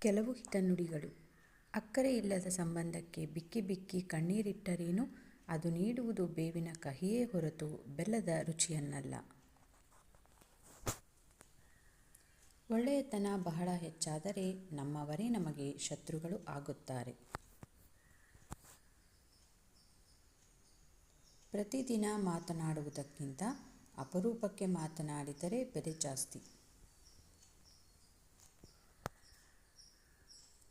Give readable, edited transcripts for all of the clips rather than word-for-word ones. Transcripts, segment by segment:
ಕೆಲವು ಹಿತನುಡಿಗಳು. ಅಕ್ಕರೆ ಇಲ್ಲದ ಸಂಬಂಧಕ್ಕೆ ಬಿಕ್ಕಿ ಬಿಕ್ಕಿ ಕಣ್ಣೀರಿಟ್ಟರೇನು, ಅದು ನೀಡುವುದು ಬೇವಿನ ಕಹಿಯೇ ಹೊರತು ಬೆಲ್ಲದ ರುಚಿಯನ್ನಲ್ಲ. ಒಳ್ಳೆಯತನ ಬಹಳ ಹೆಚ್ಚಾದರೆ ನಮ್ಮವರೇ ನಮಗೆ ಶತ್ರುಗಳು ಆಗುತ್ತಾರೆ. ಪ್ರತಿದಿನ ಮಾತನಾಡುವುದಕ್ಕಿಂತ ಅಪರೂಪಕ್ಕೆ ಮಾತನಾಡಿದರೆ ಬೆಲೆ ಜಾಸ್ತಿ.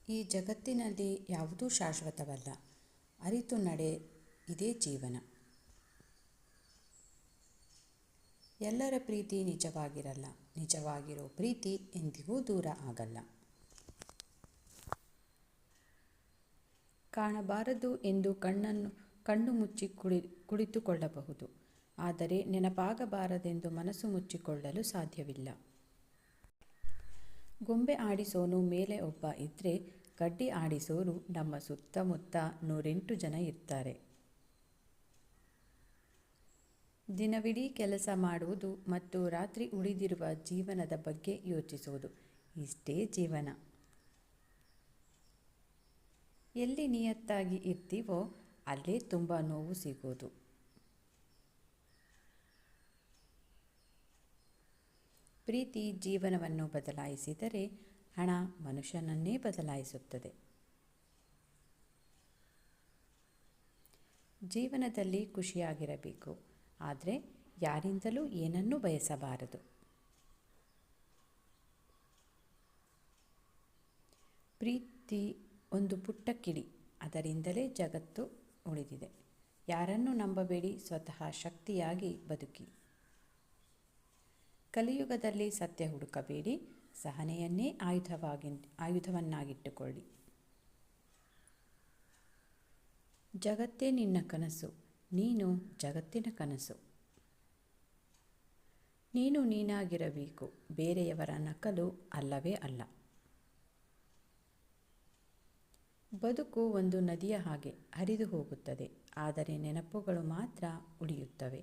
ಈ ಜಗತ್ತಿನಲ್ಲಿ ಯಾವುದೂ ಶಾಶ್ವತವಲ್ಲ. ಅರಿತು ನಡೆ, ಇದೇ ಜೀವನ. ಎಲ್ಲರ ಪ್ರೀತಿ ನಿಜವಾಗಿರಲ್ಲ. ನಿಜವಾಗಿರೋ ಪ್ರೀತಿ ಎಂದಿಗೂ ದೂರ ಆಗಲ್ಲ. ಕಾಣಬಾರದು ಎಂದು ಕಣ್ಣು ಮುಚ್ಚಿ ಕುಳಿತುಕೊಳ್ಳಬಹುದು. ಆದರೆ ನೆನಪಾಗಬಾರದೆಂದು ಮನಸ್ಸು ಮುಚ್ಚಿಕೊಳ್ಳಲು ಸಾಧ್ಯವಿಲ್ಲ. ಗೊಂಬೆ ಆಡಿಸೋನು ಮೇಲೆ ಒಬ್ಬ ಇದ್ರೆ, ಕಡ್ಡಿ ಆಡಿಸೋರು ನಮ್ಮ ಸುತ್ತಮುತ್ತ 108 ಜನ ಇರ್ತಾರೆ. ದಿನವಿಡೀ ಕೆಲಸ ಮಾಡುವುದು ಮತ್ತು ರಾತ್ರಿ ಉಳಿದಿರುವ ಜೀವನದ ಬಗ್ಗೆ ಯೋಚಿಸೋದು, ಇಷ್ಟೇ ಜೀವನ. ಎಲ್ಲಿ ನಿಯತ್ತಾಗಿ ಇರ್ತೀವೋ ಅಲ್ಲೇ ತುಂಬ ನೋವು ಸಿಗೋದು. ಪ್ರೀತಿ ಜೀವನವನ್ನು ಬದಲಾಯಿಸಿದರೆ ಹಣ ಮನುಷ್ಯನನ್ನೇ ಬದಲಾಯಿಸುತ್ತದೆ. ಜೀವನದಲ್ಲಿ ಖುಷಿಯಾಗಿರಬೇಕು, ಆದರೆ ಯಾರಿಂದಲೂ ಏನನ್ನೂ ಬಯಸಬಾರದು. ಪ್ರೀತಿ ಒಂದು ಪುಟ್ಟ ಕಿಡಿ, ಅದರಿಂದಲೇ ಜಗತ್ತು ಉಳಿದಿದೆ. ಯಾರನ್ನೂ ನಂಬಬೇಡಿ, ಸ್ವತಃ ಶಕ್ತಿಯಾಗಿ ಬದುಕಿ. ಕಲಿಯುಗದಲ್ಲಿ ಸತ್ಯ ಹುಡುಕಬೇಡಿ, ಸಹನೆಯನ್ನೇ ಆಯುಧವನ್ನಾಗಿಟ್ಟುಕೊಳ್ಳಿ. ಜಗತ್ತೇ ನಿನ್ನ ಕನಸು, ನೀನು ಜಗತ್ತಿನ ಕನಸು. ನೀನು ನೀನಾಗಿರಬೇಕು, ಬೇರೆಯವರ ನಕಲು ಅಲ್ಲವೇ ಅಲ್ಲ. ಬದುಕು ಒಂದು ನದಿಯ ಹಾಗೆ ಹರಿದು ಹೋಗುತ್ತದೆ, ಆದರೆ ನೆನಪುಗಳು ಮಾತ್ರ ಉಳಿಯುತ್ತವೆ.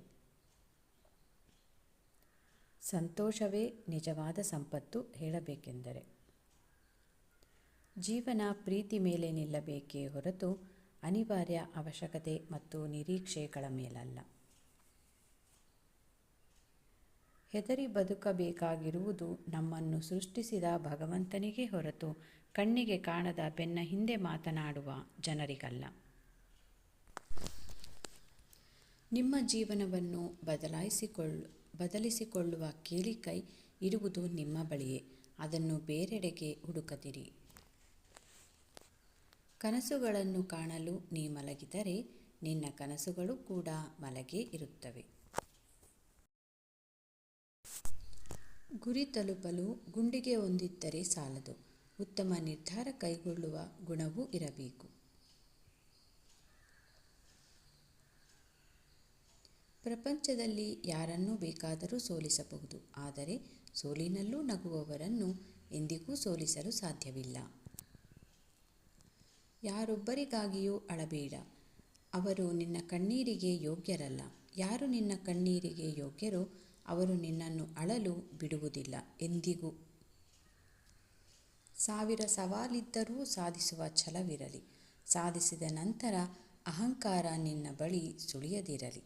ಸಂತೋಷವೇ ನಿಜವಾದ ಸಂಪತ್ತು ಹೇಳಬೇಕೆಂದರೆ. ಜೀವನ ಪ್ರೀತಿ ಮೇಲೆ ನಿಲ್ಲಬೇಕೇ ಹೊರತು ಅನಿವಾರ್ಯ ಅವಶ್ಯಕತೆ ಮತ್ತು ನಿರೀಕ್ಷೆಗಳ ಮೇಲಲ್ಲ. ಹೆದರಿ ಬದುಕಬೇಕಾಗಿರುವುದು ನಮ್ಮನ್ನು ಸೃಷ್ಟಿಸಿದ ಭಗವಂತನಿಗೆ ಹೊರತು ಕಣ್ಣಿಗೆ ಕಾಣದ ಬೆನ್ನ ಹಿಂದೆ ಮಾತನಾಡುವ ಜನರಿಗಲ್ಲ. ನಿಮ್ಮ ಜೀವನವನ್ನು ಬದಲಿಸಿಕೊಳ್ಳುವ ಕೇಳಿಕೈ ಇರುವುದು ನಿಮ್ಮ ಬಳಿಯೇ. ಅದನ್ನು ಬೇರೆಡೆಗೆ ಹುಡುಕದಿರಿ. ಕನಸುಗಳನ್ನು ಕಾಣಲು ನೀ ಮಲಗಿದರೆ ನಿನ್ನ ಕನಸುಗಳು ಕೂಡ ಮಲಗೇ ಇರುತ್ತವೆ. ಗುರಿ ತಲುಪಲು ಗುಂಡಿಗೆ ಒಂದಿದ್ದರೆ ಸಾಲದು, ಉತ್ತಮ ನಿರ್ಧಾರ ಕೈಗೊಳ್ಳುವ ಗುಣವೂ ಇರಬೇಕು. ಪ್ರಪಂಚದಲ್ಲಿ ಯಾರನ್ನೂ ಬೇಕಾದರೂ ಸೋಲಿಸಬಹುದು, ಆದರೆ ಸೋಲಿನಲ್ಲೂ ನಗುವವರನ್ನು ಎಂದಿಗೂ ಸೋಲಿಸಲು ಸಾಧ್ಯವಿಲ್ಲ. ಯಾರೊಬ್ಬರಿಗಾಗಿಯೂ ಅಳಬೇಡ, ಅವರು ನಿನ್ನ ಕಣ್ಣೀರಿಗೆ ಯೋಗ್ಯರಲ್ಲ. ಯಾರು ನಿನ್ನ ಕಣ್ಣೀರಿಗೆ ಯೋಗ್ಯರೋ ಅವರು ನಿನ್ನನ್ನು ಅಳಲು ಬಿಡುವುದಿಲ್ಲ ಎಂದಿಗೂ. 1000 ಸವಾಲಿದ್ದರೂ ಸಾಧಿಸುವ ಛಲವಿರಲಿ. ಸಾಧಿಸಿದ ನಂತರ ಅಹಂಕಾರ ನಿನ್ನ ಬಳಿ ಸುಳಿಯದಿರಲಿ.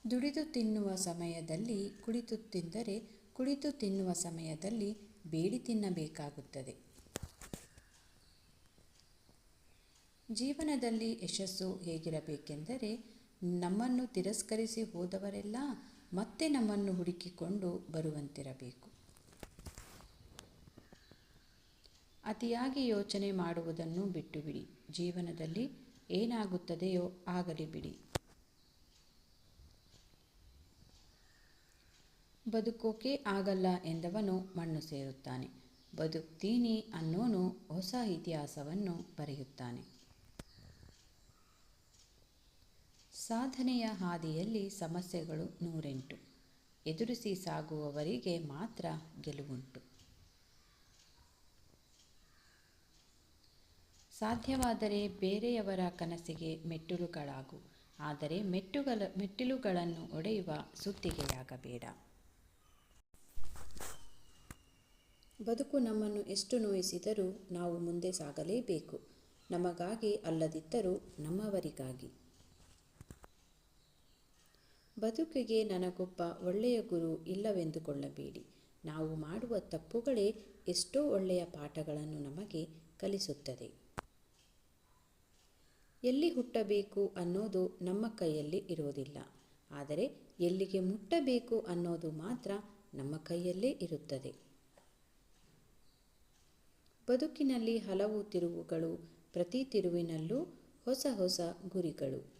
ದುಡಿದು ತಿನ್ನುವ ಸಮಯದಲ್ಲಿ ಕುಳಿತು ತಿಂದರೆ, ಕುಳಿತು ತಿನ್ನುವ ಸಮಯದಲ್ಲಿ ಬೇಡಿ ತಿನ್ನಬೇಕಾಗುತ್ತದೆ. ಜೀವನದಲ್ಲಿ ಯಶಸ್ಸು ಹೇಗಿರಬೇಕೆಂದರೆ, ನಮ್ಮನ್ನು ತಿರಸ್ಕರಿಸಿ ಹೋದವರೆಲ್ಲ ಮತ್ತೆ ನಮ್ಮನ್ನು ಹುಡುಕಿಕೊಂಡು ಬರುವಂತಿರಬೇಕು. ಅತಿಯಾಗಿ ಯೋಚನೆ ಮಾಡುವುದನ್ನು ಬಿಟ್ಟುಬಿಡಿ. ಜೀವನದಲ್ಲಿ ಏನಾಗುತ್ತದೆಯೋ ಆಗಲಿ ಬಿಡಿ. ಬದುಕೋಕೆ ಆಗಲ್ಲ ಎಂದವನು ಮಣ್ಣು ಸೇರುತ್ತಾನೆ. ಬದುಕ್ತೀನಿ ಅನ್ನೋನು ಹೊಸ ಇತಿಹಾಸವನ್ನು ಬರೆಯುತ್ತಾನೆ. ಸಾಧನೆಯ ಹಾದಿಯಲ್ಲಿ ಸಮಸ್ಯೆಗಳು 108. ಎದುರಿಸಿ ಸಾಗುವವರಿಗೆ ಮಾತ್ರ ಗೆಲುವುಂಟು. ಸಾಧ್ಯವಾದರೆ ಬೇರೆಯವರ ಕನಸಿಗೆ ಮೆಟ್ಟಿಲುಗಳಾಗು, ಆದರೆ ಮೆಟ್ಟಿಲುಗಳನ್ನು ಒಡೆಯುವ ಸುತ್ತಿಗೆಯಾಗಬೇಡ. ಬದುಕು ನಮ್ಮನ್ನು ಎಷ್ಟು ನೋಯಿಸಿದರೂ ನಾವು ಮುಂದೆ ಸಾಗಲೇಬೇಕು. ನಮಗಾಗಿ ಅಲ್ಲದಿದ್ದರೂ ನಮ್ಮವರಿಗಾಗಿ. ಬದುಕಿಗೆ ನನಗೊಬ್ಬ ಒಳ್ಳೆಯ ಗುರು ಇಲ್ಲವೆಂದುಕೊಳ್ಳಬೇಡಿ. ನಾವು ಮಾಡುವ ತಪ್ಪುಗಳೇ ಎಷ್ಟೋ ಒಳ್ಳೆಯ ಪಾಠಗಳನ್ನು ನಮಗೆ ಕಲಿಸುತ್ತದೆ. ಎಲ್ಲಿ ಹುಟ್ಟಬೇಕು ಅನ್ನೋದು ನಮ್ಮ ಕೈಯಲ್ಲಿ ಇರೋದಿಲ್ಲ. ಆದರೆ ಎಲ್ಲಿಗೆ ಮುಟ್ಟಬೇಕು ಅನ್ನೋದು ಮಾತ್ರ ನಮ್ಮ ಕೈಯಲ್ಲೇ ಇರುತ್ತದೆ. ಬದುಕಿನಲ್ಲಿ ಹಲವು ತಿರುವುಗಳು, ಪ್ರತಿ ತಿರುವಿನಲ್ಲೂ ಹೊಸ ಹೊಸ ಗುರಿಗಳು.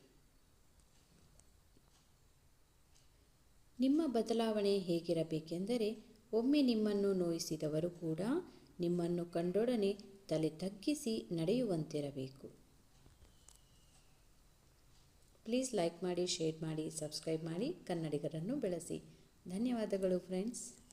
ನಿಮ್ಮ ಬದಲಾವಣೆ ಹೇಗಿರಬೇಕೆಂದರೆ, ಒಮ್ಮೆ ನಿಮ್ಮನ್ನು ನೋಯಿಸಿದವರು ಕೂಡ ನಿಮ್ಮನ್ನು ಕಂಡೊಡನೆ ತಲೆ ತಗ್ಗಿಸಿ ನಡೆಯುವಂತಿರಬೇಕು. ಪ್ಲೀಸ್ ಲೈಕ್ ಮಾಡಿ, ಶೇರ್ ಮಾಡಿ, ಸಬ್ಸ್ಕ್ರೈಬ್ ಮಾಡಿ. ಕನ್ನಡಿಗರನ್ನು ಬೆಳೆಸಿ. ಧನ್ಯವಾದಗಳು ಫ್ರೆಂಡ್ಸ್.